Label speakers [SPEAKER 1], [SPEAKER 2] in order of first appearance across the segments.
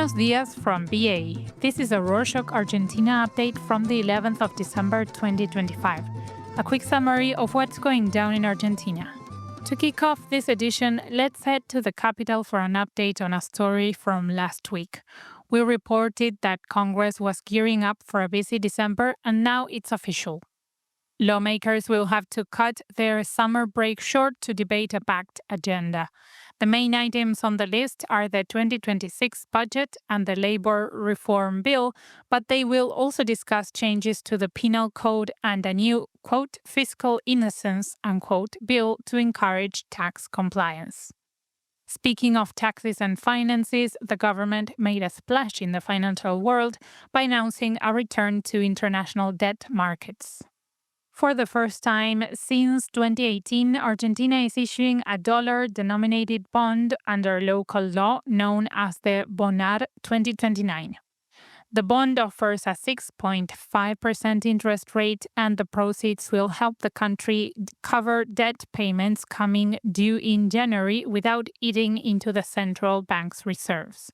[SPEAKER 1] Buenos dias from BA. This is a Rorschach Argentina update from the 11th of December 2025. A quick summary of what's going down in Argentina. To kick off this edition, let's head to the capital for an update on a story from last week. We reported that Congress was gearing up for a busy December, and now it's official. Lawmakers will have to cut their summer break short to debate a packed agenda. The main items on the list are the 2026 budget and the labor reform bill, but they will also discuss changes to the penal code and a new, quote, fiscal innocence, unquote, bill to encourage tax compliance. Speaking of taxes and finances, the government made a splash in the financial world by announcing a return to international debt markets. For the first time since 2018, Argentina is issuing a dollar-denominated bond under local law known as the Bonar 2029. The bond offers a 6.5% interest rate, and the proceeds will help the country cover debt payments coming due in January without eating into the central bank's reserves.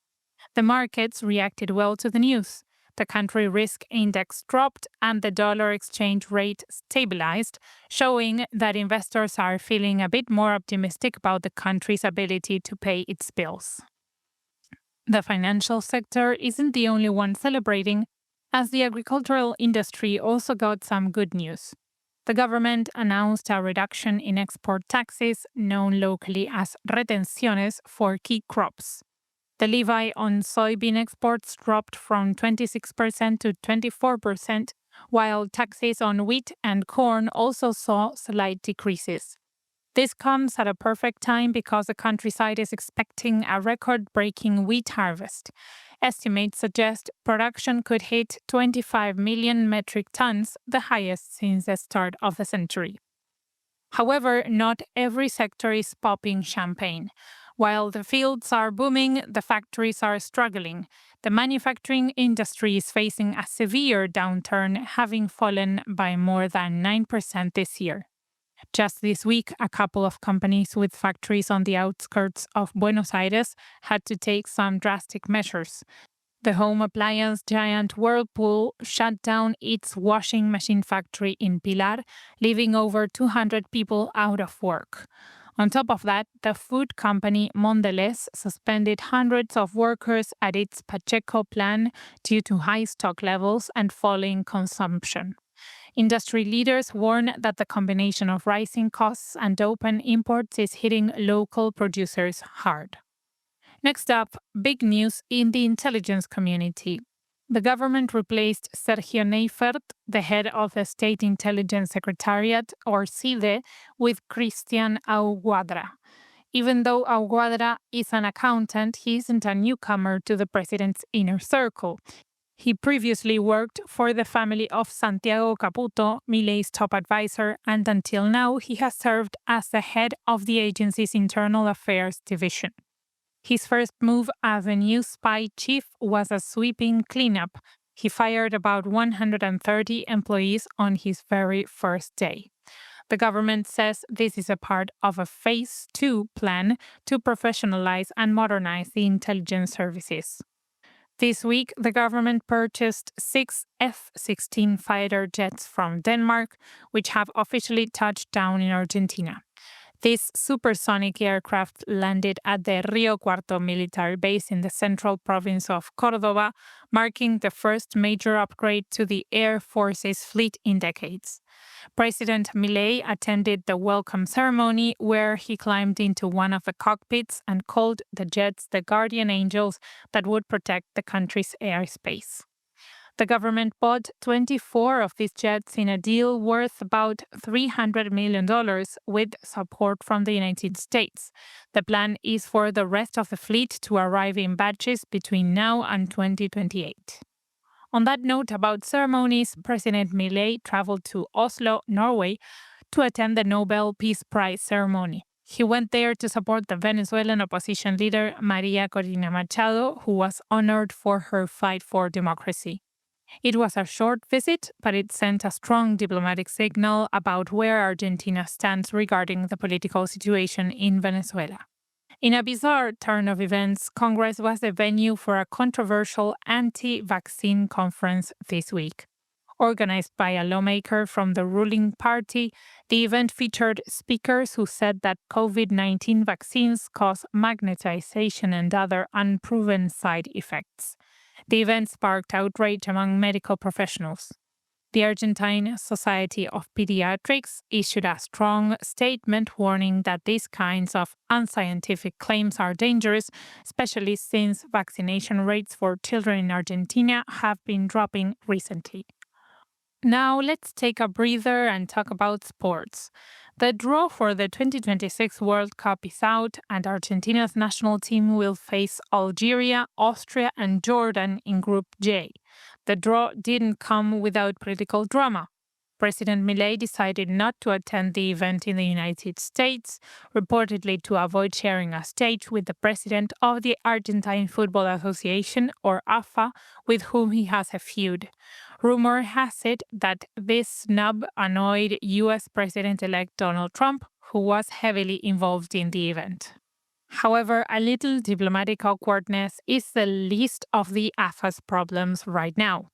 [SPEAKER 1] The markets reacted well to the news. The country risk index dropped and the dollar exchange rate stabilized, showing that investors are feeling a bit more optimistic about the country's ability to pay its bills. The financial sector isn't the only one celebrating, as the agricultural industry also got some good news. The government announced a reduction in export taxes, known locally as retenciones, for key crops. The levy on soybean exports dropped from 26% to 24%, while taxes on wheat and corn also saw slight decreases. This comes at a perfect time because the countryside is expecting a record-breaking wheat harvest. Estimates suggest production could hit 25 million metric tons, the highest since the start of the century. However, not every sector is popping champagne. While the fields are booming, the factories are struggling. The manufacturing industry is facing a severe downturn, having fallen by more than 9% this year. Just this week, a couple of companies with factories on the outskirts of Buenos Aires had to take some drastic measures. The home appliance giant Whirlpool shut down its washing machine factory in Pilar, leaving over 200 people out of work. On top of that, the food company Mondelez suspended hundreds of workers at its Pacheco plant due to high stock levels and falling consumption. Industry leaders warn that the combination of rising costs and open imports is hitting local producers hard. Next up, big news in the intelligence community. The government replaced Sergio Neifert, the head of the State Intelligence Secretariat, or SIDE, with Cristian Aguadra. Even though Aguadra is an accountant, he isn't a newcomer to the president's inner circle. He previously worked for the family of Santiago Caputo, Milei's top advisor, and until now he has served as the head of the agency's Internal Affairs Division. His first move as a new spy chief was a sweeping cleanup. He fired about 130 employees on his very first day. The government says this is a part of a Phase 2 plan to professionalize and modernize the intelligence services. This week, the government purchased 6 F-16 fighter jets from Denmark, which have officially touched down in Argentina. These supersonic aircraft landed at the Rio Cuarto military base in the central province of Córdoba, marking the first major upgrade to the Air Force's fleet in decades. President Milei attended the welcome ceremony, where he climbed into one of the cockpits and called the jets the guardian angels that would protect the country's airspace. The government bought 24 of these jets in a deal worth about $300 million with support from the United States. The plan is for the rest of the fleet to arrive in batches between now and 2028. On that note about ceremonies, President Milei traveled to Oslo, Norway, to attend the Nobel Peace Prize ceremony. He went there to support the Venezuelan opposition leader Maria Corina Machado, who was honored for her fight for democracy. It was a short visit, but it sent a strong diplomatic signal about where Argentina stands regarding the political situation in Venezuela. In a bizarre turn of events, Congress was the venue for a controversial anti-vaccine conference this week. Organized by a lawmaker from the ruling party, the event featured speakers who said that COVID-19 vaccines cause magnetization and other unproven side effects. The event sparked outrage among medical professionals. The Argentine Society of Pediatrics issued a strong statement warning that these kinds of unscientific claims are dangerous, especially since vaccination rates for children in Argentina have been dropping recently. Now let's take a breather and talk about sports. The draw for the 2026 World Cup is out, and Argentina's national team will face Algeria, Austria, and Jordan in Group J. The draw didn't come without political drama. President Milei decided not to attend the event in the United States, reportedly to avoid sharing a stage with the president of the Argentine Football Association, or AFA, with whom he has a feud. Rumor has it that this snub annoyed U.S. President-elect Donald Trump, who was heavily involved in the event. However, a little diplomatic awkwardness is the least of the AFA's problems right now.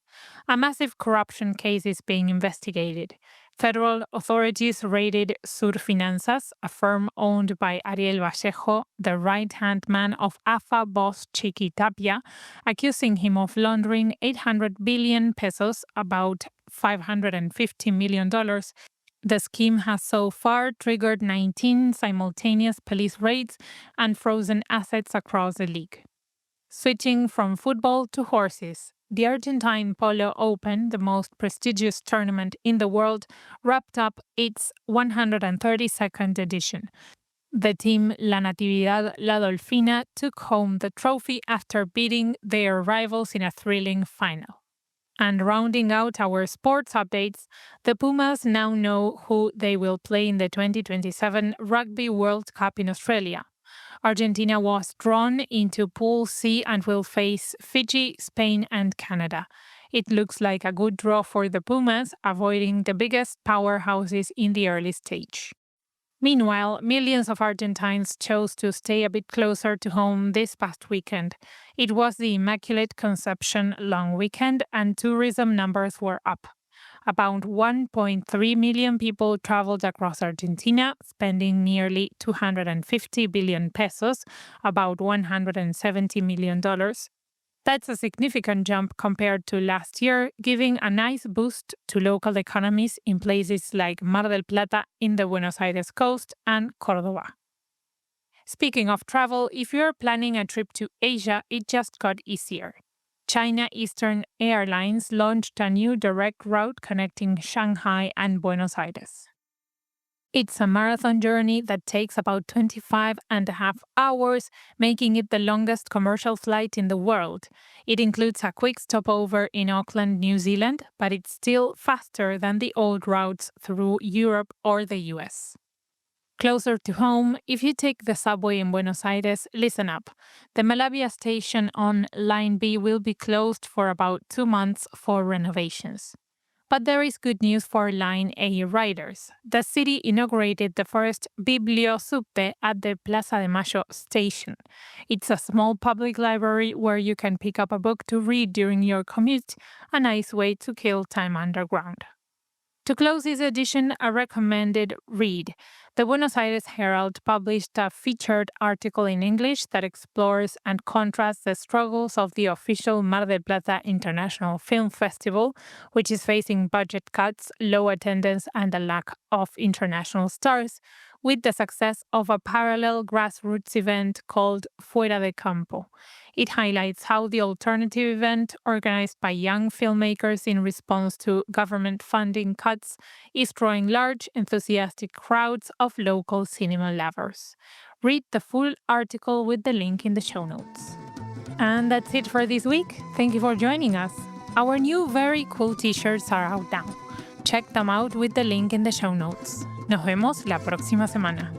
[SPEAKER 1] A massive corruption case is being investigated. Federal authorities raided Surfinanzas, a firm owned by Ariel Vallejo, the right-hand man of AFA boss Chiqui Tapia, accusing him of laundering 800 billion pesos, about $550 million. The scheme has so far triggered 19 simultaneous police raids and frozen assets across the league. Switching from football to horses, the Argentine Polo Open, the most prestigious tournament in the world, wrapped up its 132nd edition. The team La Natividad La Dolfina took home the trophy after beating their rivals in a thrilling final. And rounding out our sports updates, the Pumas now know who they will play in the 2027 Rugby World Cup in Australia. Argentina was drawn into Pool C and will face Fiji, Spain, and Canada. It looks like a good draw for the Pumas, avoiding the biggest powerhouses in the early stage. Meanwhile, millions of Argentines chose to stay a bit closer to home this past weekend. It was the Immaculate Conception long weekend, and tourism numbers were up. About 1.3 million people traveled across Argentina, spending nearly 250 billion pesos, about $170 million. That's a significant jump compared to last year, giving a nice boost to local economies in places like Mar del Plata in the Buenos Aires coast and Córdoba. Speaking of travel, if you're planning a trip to Asia, it just got easier. China Eastern Airlines launched a new direct route connecting Shanghai and Buenos Aires. It's a marathon journey that takes about 25.5 hours, making it the longest commercial flight in the world. It includes a quick stopover in Auckland, New Zealand, but it's still faster than the old routes through Europe or the US. Closer to home, if you take the subway in Buenos Aires, listen up. The Malavia station on Line B will be closed for about 2 months for renovations. But there is good news for Line A riders. The city inaugurated the first Bibliosubte at the Plaza de Mayo station. It's a small public library where you can pick up a book to read during your commute, a nice way to kill time underground. To close this edition, a recommended read. The Buenos Aires Herald published a featured article in English that explores and contrasts the struggles of the official Mar del Plata International Film Festival, which is facing budget cuts, low attendance, and a lack of international stars, with the success of a parallel grassroots event called Fuera de Campo. It highlights how the alternative event, organized by young filmmakers in response to government funding cuts, is drawing large, enthusiastic crowds of local cinema lovers. Read the full article with the link in the show notes. And that's it for this week. Thank you for joining us. Our new very cool t-shirts are out now. Check them out with the link in the show notes. Nos vemos la próxima semana.